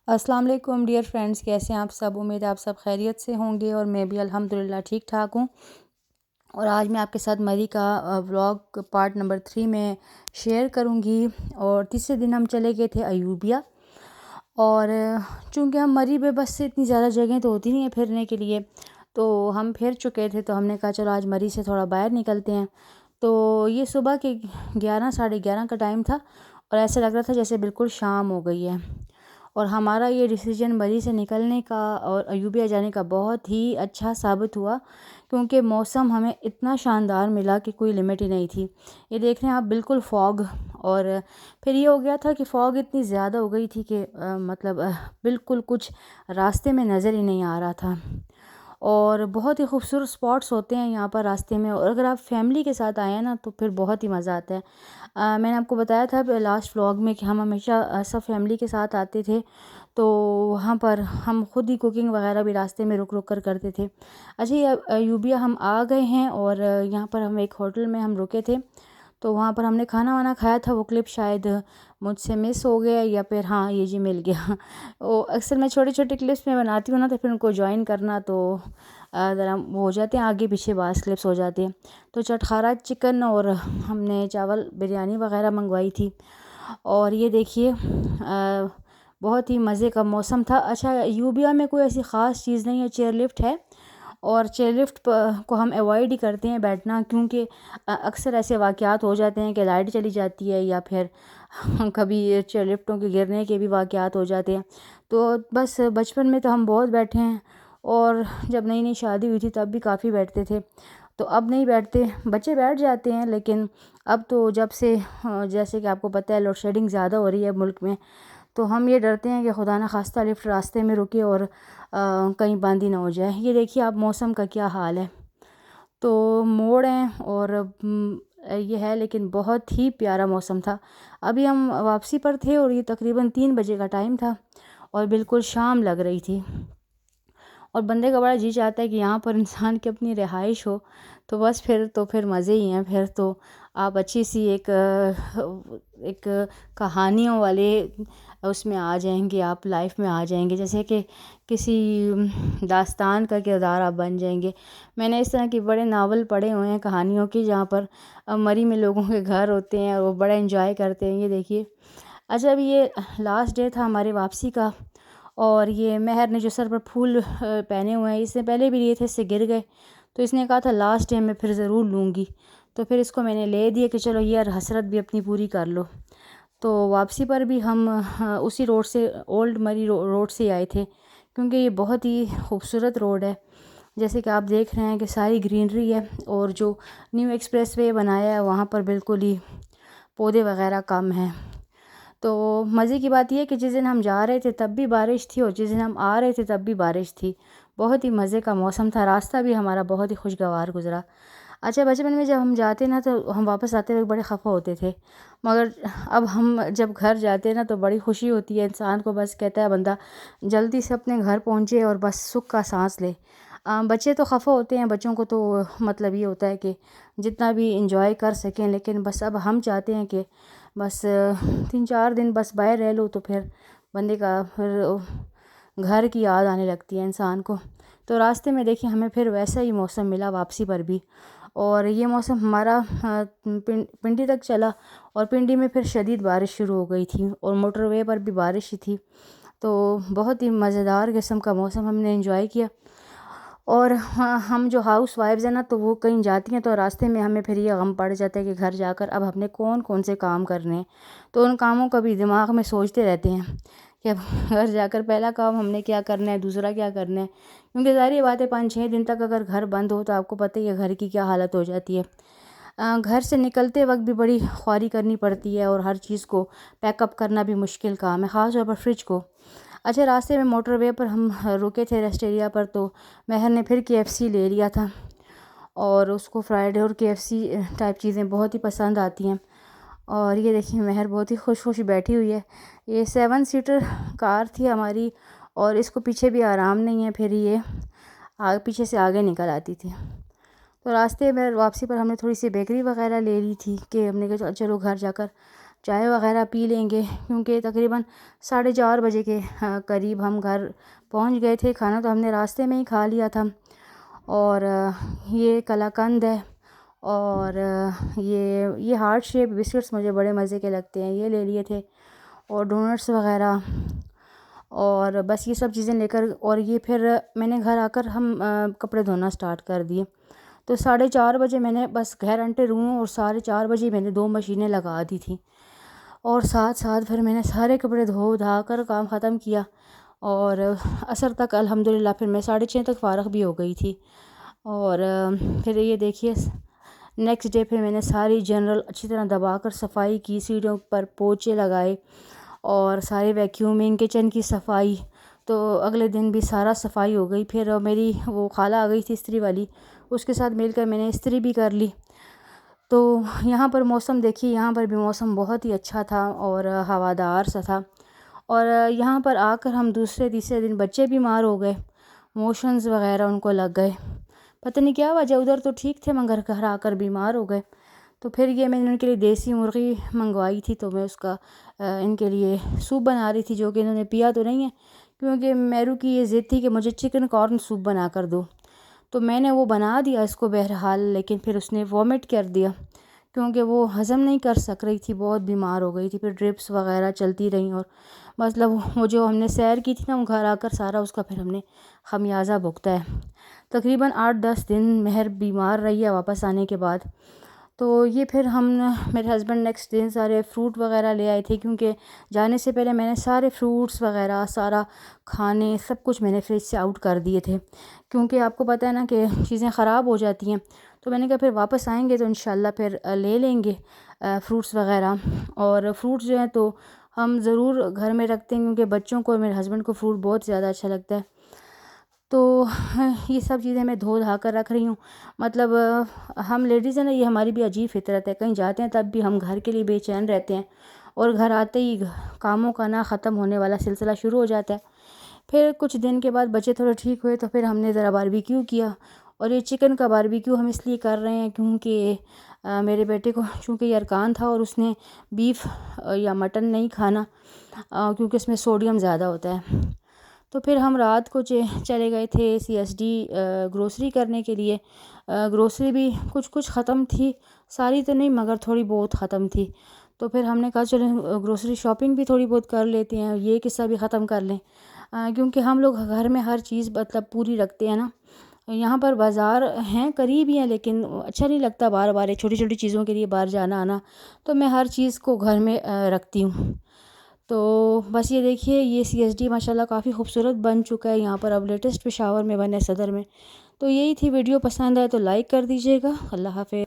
السلام علیکم dear friends, کیسے ہیں آپ سب؟ امید ہے آپ سب خیریت سے ہوں گے اور میں بھی الحمدللہ ٹھیک ٹھاک ہوں۔ اور آج میں آپ کے ساتھ مری کا ولاگ پارٹ نمبر 3 میں شیئر کروں گی۔ اور تیسرے دن ہم چلے گئے تھے ایوبیہ، اور چونکہ ہم مری میں بس سے اتنی زیادہ جگہیں تو ہوتی نہیں ہیں پھرنے کے لیے، تو ہم پھر چکے تھے، تو ہم نے کہا چلو آج مری سے تھوڑا باہر نکلتے ہیں۔ تو یہ صبح کے 11 ساڑھے 11 کا ٹائم تھا، اور ایسا لگ رہا تھا جیسے بالکل شام ہو گئی ہے۔ اور ہمارا یہ ڈیسیجن مری سے نکلنے کا اور ایوبیہ جانے کا بہت ہی اچھا ثابت ہوا، کیونکہ موسم ہمیں اتنا شاندار ملا کہ کوئی لمٹ ہی نہیں تھی۔ یہ دیکھ رہے ہیں آپ، بالکل فوگ، اور پھر یہ ہو گیا تھا کہ فوگ اتنی زیادہ ہو گئی تھی کہ بالکل کچھ راستے میں نظر ہی نہیں آ رہا تھا۔ اور بہت ہی خوبصورت سپاٹس ہوتے ہیں یہاں پر راستے میں، اور اگر آپ فیملی کے ساتھ آئے ہیں نا تو پھر بہت ہی مزہ آتا ہے۔ میں نے آپ کو بتایا تھا لاسٹ ولاگ میں کہ ہم ہمیشہ سب فیملی کے ساتھ آتے تھے، تو وہاں پر ہم خود ہی کوکنگ وغیرہ بھی راستے میں رک رک کر کرتے تھے۔ اچھا، یہ ایوبیہ ہم آ گئے ہیں، اور یہاں پر ہم ایک ہوٹل میں ہم رکے تھے، تو وہاں پر ہم نے کھانا وانا کھایا تھا۔ وہ کلپ شاید مجھ سے مس ہو گیا، یا پھر ہاں یہ جی مل گیا۔ وہ اکثر میں چھوٹے چھوٹے کلپس میں بناتی ہوں نا، تو پھر ان کو جوائن کرنا تو ذرا وہ ہو جاتے ہیں، آگے پیچھے بعض کلپس ہو جاتے ہیں۔ تو چٹخارا چکن اور ہم نے چاول بریانی وغیرہ منگوائی تھی، اور یہ دیکھیے بہت ہی مزے کا موسم تھا۔ اچھا، ایوبیہ میں کوئی ایسی خاص چیز نہیں ہے، چیئر لفٹ ہے، اور چیئر لفٹ کو ہم ایوائڈ ہی کرتے ہیں بیٹھنا، کیونکہ اکثر ایسے واقعات ہو جاتے ہیں کہ لائٹ چلی جاتی ہے، یا پھر کبھی چیئر لفٹوں کے گرنے کے بھی واقعات ہو جاتے ہیں۔ تو بس بچپن میں تو ہم بہت بیٹھے ہیں، اور جب نئی نئی شادی ہوئی تھی تب بھی کافی بیٹھتے تھے، تو اب نہیں بیٹھتے۔ بچے بیٹھ جاتے ہیں، لیکن اب تو جب سے جیسے کہ آپ کو پتہ ہے لوڈ شیڈنگ زیادہ ہو رہی ہے ملک میں، تو ہم یہ ڈرتے ہیں کہ خدا نہ خواستہ لفٹ راستے میں رکے اور کہیں بند ہی نہ ہو جائے۔ یہ دیکھیے آپ موسم کا کیا حال ہے، تو موڑ ہیں اور یہ ہے، لیکن بہت ہی پیارا موسم تھا۔ ابھی ہم واپسی پر تھے، اور یہ تقریباً 3 بجے کا ٹائم تھا، اور بالکل شام لگ رہی تھی، اور بندے کا بڑا جی چاہتا ہے کہ یہاں پر انسان کی اپنی رہائش ہو، تو بس پھر مزے ہی ہیں۔ پھر تو آپ اچھی سی ایک کہانیوں والے اس میں آ جائیں گے، آپ لائف میں آ جائیں گے، جیسے کہ کسی داستان کا کردار آپ بن جائیں گے۔ میں نے اس طرح کے بڑے ناول پڑھے ہوئے ہیں کہانیوں کی، جہاں پر مری میں لوگوں کے گھر ہوتے ہیں اور وہ بڑا انجوائے کرتے ہیں۔ یہ دیکھیے، اچھا ابھی یہ لاسٹ ڈے تھا ہمارے واپسی کا، اور یہ مہر نے جو سر پر پھول پہنے ہوئے ہیں، اس سے پہلے بھی لیے تھے، اس سے گر گئے، تو اس نے کہا تھا لاسٹ ڈے میں پھر ضرور لوں گی، تو پھر اس کو میں نے لے دیے کہ چلو یہ حسرت بھی اپنی پوری کر لو۔ تو واپسی پر بھی ہم اسی روڈ سے، اولڈ مری روڈ سے آئے تھے، کیونکہ یہ بہت ہی خوبصورت روڈ ہے، جیسے کہ آپ دیکھ رہے ہیں کہ ساری گرینری ہے، اور جو نیو ایکسپریس وے بنایا ہے وہاں پر بالکل ہی پودے وغیرہ کم ہیں۔ تو مزے کی بات یہ ہے کہ جس دن ہم جا رہے تھے تب بھی بارش تھی، اور جس دن ہم آ رہے تھے تب بھی بارش تھی۔ بہت ہی مزے کا موسم تھا، راستہ بھی ہمارا بہت ہی خوشگوار گزرا۔ اچھا، بچپن میں جب ہم جاتے نا تو ہم واپس آتے ہوئے بڑے خفا ہوتے تھے، مگر اب ہم جب گھر جاتے ہیں نا تو بڑی خوشی ہوتی ہے انسان کو، بس کہتا ہے بندہ جلدی سے اپنے گھر پہنچے اور بس سکھ کا سانس لے۔ بچے تو خفا ہوتے ہیں، بچوں کو تو مطلب یہ ہوتا ہے کہ جتنا بھی انجوائے کر سکیں، لیکن بس اب ہم چاہتے ہیں کہ بس 3 4 دن بس باہر رہ لو، تو پھر بندے کا پھر گھر کی یاد آنے لگتی ہے انسان کو۔ تو راستے میں دیکھیں ہمیں پھر ویسا ہی موسم ملا واپسی پر بھی، اور یہ موسم ہمارا پنڈی تک چلا، اور پنڈی میں پھر شدید بارش شروع ہو گئی تھی، اور موٹر وے پر بھی بارش ہی تھی، تو بہت ہی مزیدار قسم کا موسم ہم نے انجوائے کیا۔ اور ہم جو ہاؤس وائفز ہیں نا، تو وہ کہیں جاتی ہیں تو راستے میں ہمیں پھر یہ غم پڑ جاتا ہے کہ گھر جا کر اب ہم نے کون کون سے کام کرنے ہیں، تو ان کاموں کا بھی دماغ میں سوچتے رہتے ہیں کہ اب گھر جا کر پہلا کام ہم نے کیا کرنا ہے، دوسرا کیا کرنا ہے، کیونکہ ظاہر بات ہے 5 6 دن تک اگر گھر بند ہو تو آپ کو پتہ ہی ہے گھر کی کیا حالت ہو جاتی ہے۔ گھر سے نکلتے وقت بھی بڑی خواری کرنی پڑتی ہے، اور ہر چیز کو پیک اپ کرنا بھی مشکل کام ہے، خاص طور پر فریج کو۔ اچھا، راستے میں موٹر وے پر ہم رکے تھے ریسٹ ایریا پر، تو مہر نے پھر KFC لے لیا تھا، اور اس کو فرائیڈ اور KFC ٹائپ چیزیں بہت ہی پسند آتی ہیں۔ اور یہ دیکھیں مہر بہت ہی خوش خوش بیٹھی ہوئی ہے۔ یہ 7 سیٹر کار تھی ہماری، اور اس کو پیچھے بھی آرام نہیں ہے، پھر یہ پیچھے سے آگے نکل آتی تھی۔ تو راستے میں واپسی پر ہم نے تھوڑی سی بیکری وغیرہ لے لی تھی، کہ ہم نے کہا چلو گھر جا کر چائے وغیرہ پی لیں گے، کیونکہ تقریباً 4:30 بجے کے قریب ہم گھر پہنچ گئے تھے۔ کھانا تو ہم نے راستے میں ہی کھا لیا تھا، اور یہ کلاکند ہے، اور یہ ہارٹ شیپ بسکٹس مجھے بڑے مزے کے لگتے ہیں، یہ لے لیے تھے، اور ڈونٹس وغیرہ، اور بس یہ سب چیزیں لے کر، اور یہ پھر میں نے گھر آ کر ہم کپڑے دھونا سٹارٹ کر دیے۔ تو 4:30 بجے میں نے بس گھر انٹر ہوں، اور 4:30 بجے میں نے 2 مشینیں لگا دی تھیں، اور ساتھ ساتھ پھر میں نے سارے کپڑے دھو دھا کر کام ختم کیا، اور عصر تک الحمدللہ پھر میں 6:30 تک فارغ بھی ہو گئی تھی۔ اور پھر یہ دیکھیے نیکسٹ ڈے پھر میں نے ساری جنرل اچھی طرح دبا کر صفائی کی، سیڑھیوں پر پوچھے لگائے، اور سارے ویکیومنگ، کچن کی صفائی، تو اگلے دن بھی سارا صفائی ہو گئی۔ پھر میری وہ خالہ آ گئی تھی استری والی، اس کے ساتھ مل کر میں نے استری بھی کر لی۔ تو یہاں پر موسم دیکھیے، یہاں پر بھی موسم بہت ہی اچھا تھا اور ہوادار سا تھا، اور یہاں پر آ کر ہم دوسرے تیسرے دن بچے بیمار ہو گئے، موشنز وغیرہ ان کو لگ گئے، پتہ نہیں کیا وجہ، ادھر تو ٹھیک تھے مگر گھر آ کر بیمار ہو گئے۔ تو پھر یہ میں نے ان کے لیے دیسی مرغی منگوائی تھی، تو میں اس کا ان کے لیے سوپ بنا رہی تھی، جو کہ انہوں نے پیا تو نہیں ہے، کیونکہ میرو کی یہ ضد تھی کہ مجھے چکن کارن سوپ بنا کر دو، تو میں نے وہ بنا دیا اس کو بہرحال، لیکن پھر اس نے وومٹ کر دیا، کیونکہ وہ ہضم نہیں کر سک رہی تھی، بہت بیمار ہو گئی تھی، پھر ڈرپس وغیرہ چلتی رہیں، اور مطلب وہ جو ہم نے سیر کی تھی نا، وہ گھر آ کر سارا اس کا پھر ہم نے خمیازہ بھگتا ہے۔ تقریباً 8-10 دن مہر بیمار رہی ہے واپس آنے کے بعد۔ تو یہ پھر میرے ہسبینڈ نیکسٹ دن سارے فروٹ وغیرہ لے آئے تھے، کیونکہ جانے سے پہلے میں نے سارے فروٹس وغیرہ، سارا کھانے سب کچھ میں نے فریج سے آؤٹ کر دیے تھے، کیونکہ آپ کو پتہ ہے نا کہ چیزیں خراب ہو جاتی ہیں۔ تو میں نے کہا پھر واپس آئیں گے تو انشاءاللہ پھر لے لیں گے فروٹس وغیرہ، اور فروٹس جو ہیں تو ہم ضرور گھر میں رکھتے ہیں، کیونکہ بچوں کو اور میرے ہسبینڈ کو فروٹ بہت زیادہ اچھا لگتا ہے۔ تو یہ سب چیزیں میں دھو دھا کر رکھ رہی ہوں، مطلب ہم لیڈیز ہیں نا، یہ ہماری بھی عجیب فطرت ہے، کہیں جاتے ہیں تب بھی ہم گھر کے لیے بے چین رہتے ہیں، اور گھر آتے ہی کاموں کا نہ ختم ہونے والا سلسلہ شروع ہو جاتا ہے۔ پھر کچھ دن کے بعد بچے تھوڑے ٹھیک ہوئے، تو پھر ہم نے ذرا باربیکیو کیا، اور یہ چکن کا باربیکیو ہم اس لیے کر رہے ہیں کیونکہ میرے بیٹے کو چونکہ یہ ارکان تھا، اور اس نے بیف یا مٹن نہیں کھانا، کیونکہ اس میں سوڈیم زیادہ ہوتا ہے۔ تو پھر ہم رات کو چلے گئے تھے CSD گروسری کرنے کے لیے، گروسری بھی کچھ ختم تھی، ساری تو نہیں مگر تھوڑی بہت ختم تھی، تو پھر ہم نے کہا چلو گروسری شاپنگ بھی تھوڑی بہت کر لیتے ہیں، یہ قصہ بھی ختم کر لیں، کیونکہ ہم لوگ گھر میں ہر چیز مطلب پوری رکھتے ہیں نا۔ یہاں پر بازار ہیں قریب ہی ہیں، لیکن اچھا نہیں لگتا بار بار چھوٹی چھوٹی چیزوں کے لیے باہر جانا آنا، تو میں ہر چیز کو گھر میں رکھتی ہوں۔ تو بس یہ دیکھیے، یہ CSD ماشاءاللہ کافی خوبصورت بن چکا ہے، یہاں پر اب لیٹسٹ پشاور میں بنا ہے، صدر میں۔ تو یہی تھی ویڈیو، پسند آئے تو لائک کر دیجیے گا۔ اللہ حافظ۔